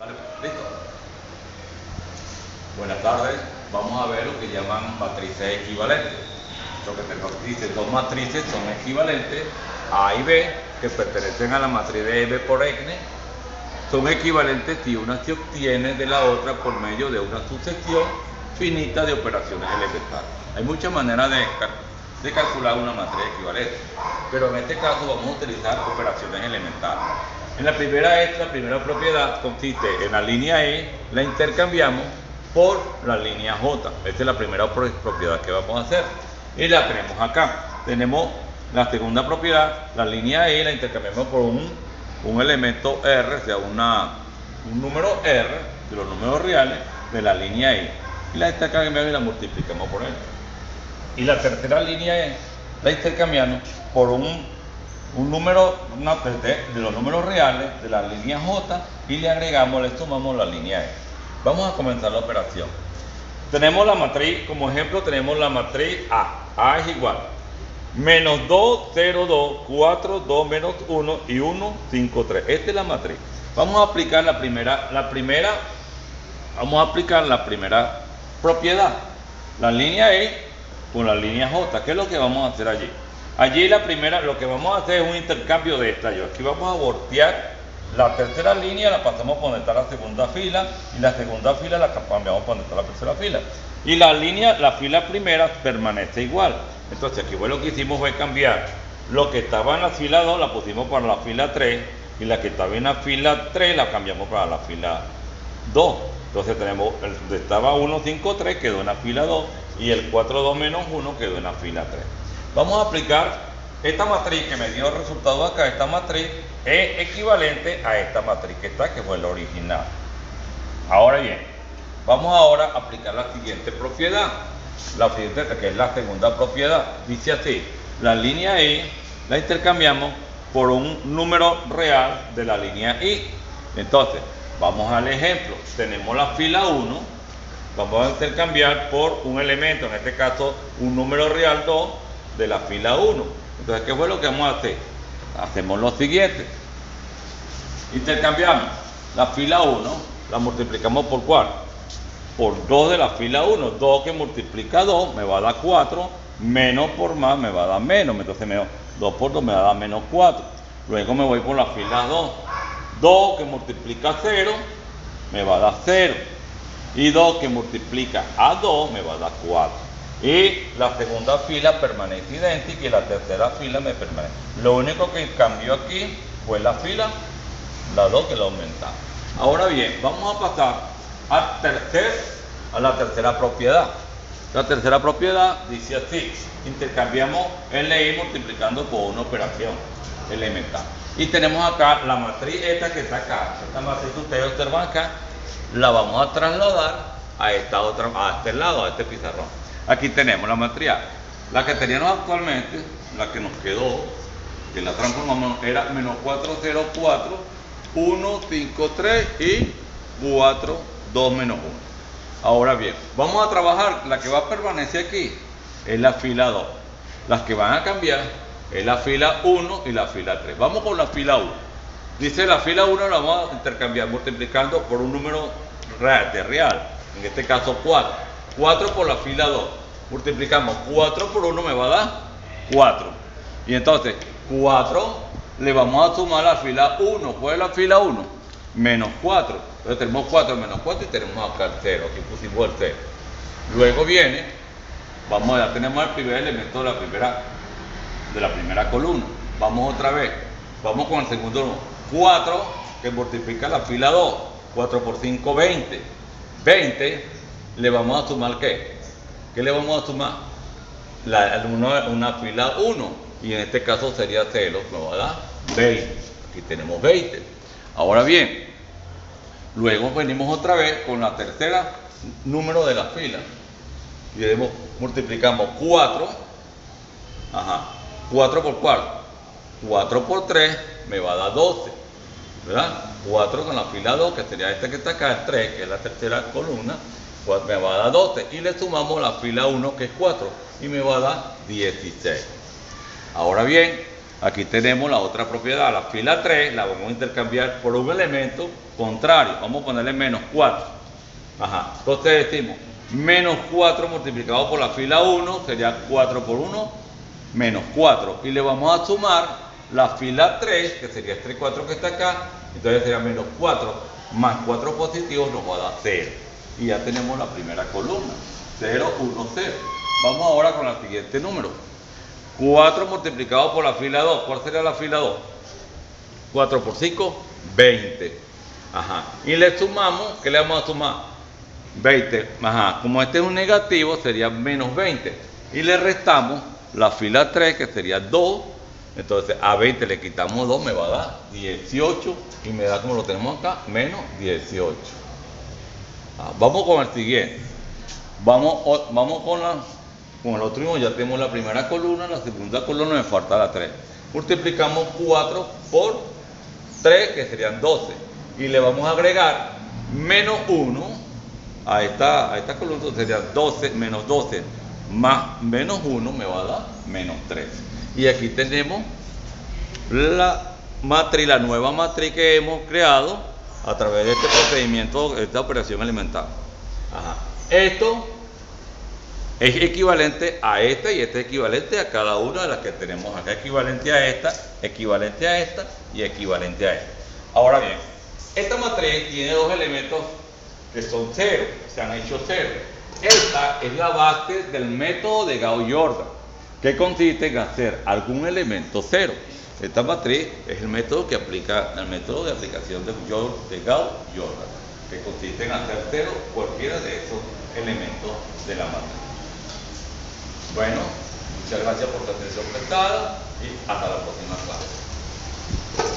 Vale, listo. Buenas tardes. Vamos a ver lo que llaman matrices equivalentes. Lo que tengo aquí dice, dos matrices son equivalentes, A y B, que pertenecen a la matriz de B por N, son equivalentes si una se obtiene de la otra por medio de una sucesión finita de operaciones elementales. Hay muchas maneras de calcular una matriz equivalente, pero en este caso vamos a utilizar operaciones elementales. En la primera propiedad consiste en la línea E, la intercambiamos por la línea J. Esta es la primera propiedad que vamos a hacer y la tenemos acá. Tenemos la segunda propiedad, la línea E, la intercambiamos por un elemento R, o sea, un número R de los números reales de la línea E, y la intercambiamos y la multiplicamos por él. Y la tercera línea E la intercambiamos por un número de los números reales de la línea J y le sumamos la línea E. Vamos a comenzar la operación. Tenemos la matriz, como ejemplo tenemos la matriz A. A es igual menos 2, 0, 2, 4, 2 menos 1 y 1, 5, 3. Esta es la matriz. Vamos a aplicar la primera propiedad, la línea E con la línea J. ¿Qué es lo que vamos a hacer allí? Allí lo que vamos a hacer es un intercambio de esta. Aquí vamos a voltear la tercera línea, la pasamos por donde está la segunda fila, y la segunda fila la cambiamos por donde está la tercera fila. Y la fila primera permanece igual. Entonces aquí lo que hicimos fue cambiar lo que estaba en la fila 2, la pusimos para la fila 3, y la que estaba en la fila 3 la cambiamos para la fila 2. Entonces tenemos, donde estaba 1, 5, 3 quedó en la fila 2, y el 4, 2 menos 1 quedó en la fila 3. Vamos a aplicar esta matriz que me dio el resultado acá. Esta matriz es equivalente a esta matriz que fue la original. Ahora bien, vamos ahora a aplicar la siguiente propiedad. La siguiente, que es la segunda propiedad, dice así: la línea E la intercambiamos por un número real de la línea I. Entonces, vamos al ejemplo. Tenemos la fila 1, vamos a intercambiar por un elemento, en este caso un número real 2 de la fila 1. Entonces, ¿qué fue lo que vamos a hacer? Hacemos lo siguiente: intercambiamos la fila 1, la multiplicamos por ¿cuál? Por 2 de la fila 1. 2 que multiplica 2 me va a dar 4, menos por más me va a dar menos. Entonces 2 por 2 me va a dar menos 4. Luego me voy por la fila 2. 2 que multiplica 0 me va a dar 0. Y 2 que multiplica a 2 me va a dar 4. Y la segunda fila permanece idéntica y la tercera fila me permanece. Lo único que cambió aquí fue la 2 que la aumentamos. Ahora bien, vamos a pasar a la tercera propiedad. La tercera propiedad dice así: intercambiamos LI multiplicando por una operación elemental. Y tenemos acá la matriz esta que está acá. Esta matriz que ustedes observan acá, la vamos a trasladar a este lado, a este pizarrón. Aquí tenemos la matriz A. La que teníamos actualmente, la que nos quedó, que la transformamos, era menos 4, 0, 4, 1, 5, 3 y 4, 2 menos 1. Ahora bien, vamos a trabajar. La que va a permanecer aquí es la fila 2. Las que van a cambiar es la fila 1 y la fila 3. Vamos con la fila 1. Dice la fila 1 la vamos a intercambiar multiplicando por un número real, en este caso 4. 4 por la fila 2. Multiplicamos 4 por 1 me va a dar 4. Y entonces 4 le vamos a sumar a la fila 1. ¿Cuál es la fila 1? Menos 4. Entonces tenemos 4 menos 4 y tenemos acá el 0. Aquí pusimos el 0. Luego viene, ya tenemos el primer elemento de la primera columna. Vamos otra vez. Vamos con el segundo número. 4 que multiplica la fila 2. 4 por 5, 20. 20 le vamos a sumar ¿qué? ¿Qué le vamos a sumar? Una fila 1. Y en este caso sería 0. Me va a dar 20. Aquí tenemos 20. Ahora bien, luego venimos otra vez con la tercera número de la fila. Y multiplicamos 4. 4 por 4. 4 por 3 me va a dar 12. ¿Verdad? 4 con la fila 2, que sería esta que está acá, el 3, que es la tercera columna, me va a dar 12. Y le sumamos la fila 1, que es 4, y me va a dar 16. Ahora bien, Aquí tenemos la otra propiedad, la fila 3, la vamos a intercambiar por un elemento contrario. Vamos a ponerle menos 4. Ajá. Entonces decimos, menos 4 multiplicado por la fila 1 sería 4 por 1, menos 4. Y le vamos a sumar la fila 3, que sería este 4 que está acá. Entonces sería menos 4 más 4 positivos nos va a dar 0. Y ya tenemos la primera columna. 0, 1, 0. Vamos ahora con el siguiente número. 4 multiplicado por la fila 2. ¿Cuál sería la fila 2? 4 por 5, 20. Ajá. Y le sumamos, ¿qué le vamos a sumar? 20. Ajá. Como este es un negativo, sería menos 20. Y le restamos la fila 3, que sería 2. Entonces a 20 le quitamos 2, me va a dar 18. Y me da, como lo tenemos acá, menos 18. Vamos con el siguiente. Vamos con el otro, ya tenemos la primera columna, la segunda columna me falta la 3. Multiplicamos 4 por 3, que serían 12. Y le vamos a agregar menos 1 a esta columna, sería 12 menos 12 más menos 1 me va a dar menos 3. Y aquí tenemos la matriz, la nueva matriz que hemos creado a través de este procedimiento, esta operación elemental. Ajá. Esto es equivalente a esta y este es equivalente a cada una de las que tenemos acá. Equivalente a esta y equivalente a esta. Ahora bien, esta matriz tiene dos elementos que son 0, se han hecho 0. Esta es la base del método de Gauss-Jordan, que consiste en hacer algún elemento 0. Esta matriz es el método de aplicación de Gauss-Jordan, que consiste en hacer 0 cualquiera de esos elementos de la matriz. Bueno, muchas gracias por tu atención prestada y hasta la próxima clase.